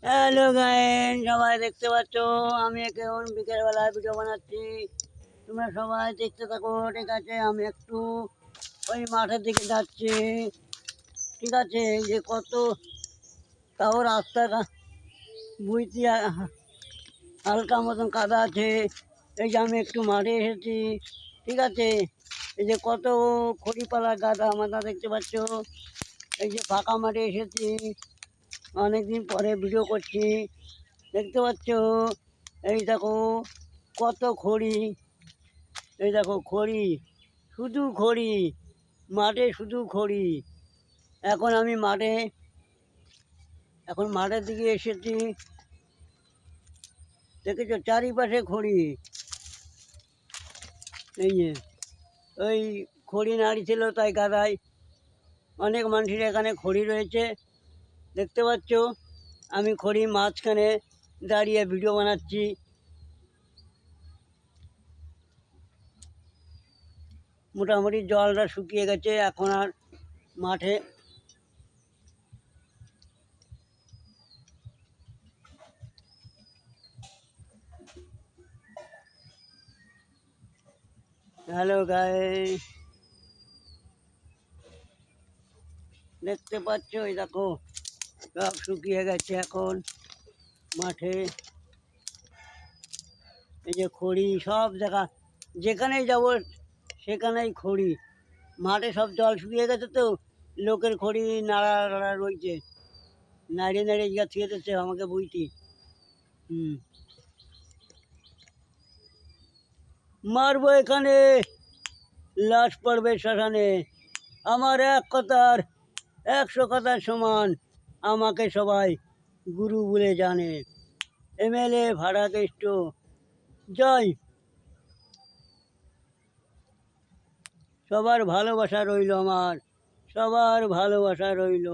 Hello guys, সবাই দেখতে পাচ্ছ আমি এখন বিকেলবেলা ভিডিও বানাচ্ছি। তোমরা সবাই দেখতে থাকো, ঠিক আছে? আমি একটু ওই মাঠের দিকে যাচ্ছি, ঠিক আছে? এই যে কত তাও রাস্তা বুঝছি হালকা মতন কাদা আছে। এই যে আমি একটু মাঠে এসেছি, ঠিক আছে? এই যে কত খড়িপালা গাদা মাথা দেখতে পাচ্ছ। এই যে ফাঁকা মাঠে এসেছি, অনেকদিন পরে ভিডিও করছি, দেখতে পাচ্ছ? এই দেখো কত খড়ি, এই দেখো খড়ি, শুধু খড়ি, মাঠে শুধু খড়ি। এখন আমি মাঠের দিকে এসেছি, দেখেছো চারিপাশে খড়ি। এই যে ওই খড়ি নাড়িছিল তাই গাদায় অনেক মানুষের এখানে খড়ি রয়েছে, দেখতে পাচ্ছ? আমি খড়ি মাঝখানে দাঁড়িয়ে ভিডিও বানাচ্ছি। মোটামুটি জলটা শুকিয়ে গেছে, এখন আর মাঠে হ্যালো গাইস, দেখতে পাচ্ছ? এই দেখো সব শুকিয়ে গেছে এখন মাঠে। এই যে খড়ি সব জায়গা, যেখানেই যাব সেখানেই খড়ি। মাঠে সব জল শুকিয়ে গেছে তো লোকের খড়ি নাড়া নাড়া রয়েছে, নাড়িয়ে নাড়িয়ে জিগা থুয়ে দিচ্ছে আমাকে বুঝতি। মারবো এখানে, লাশ পড়বে শ্মশানে। আমার এক কথার 100 কথার সমান, আমাকে সবাই গুরু বলে জানে। এমএলএ ভাড়াকেষ্ট জয়। সবার ভালোবাসা রইল, আমার সবার ভালোবাসা রইল।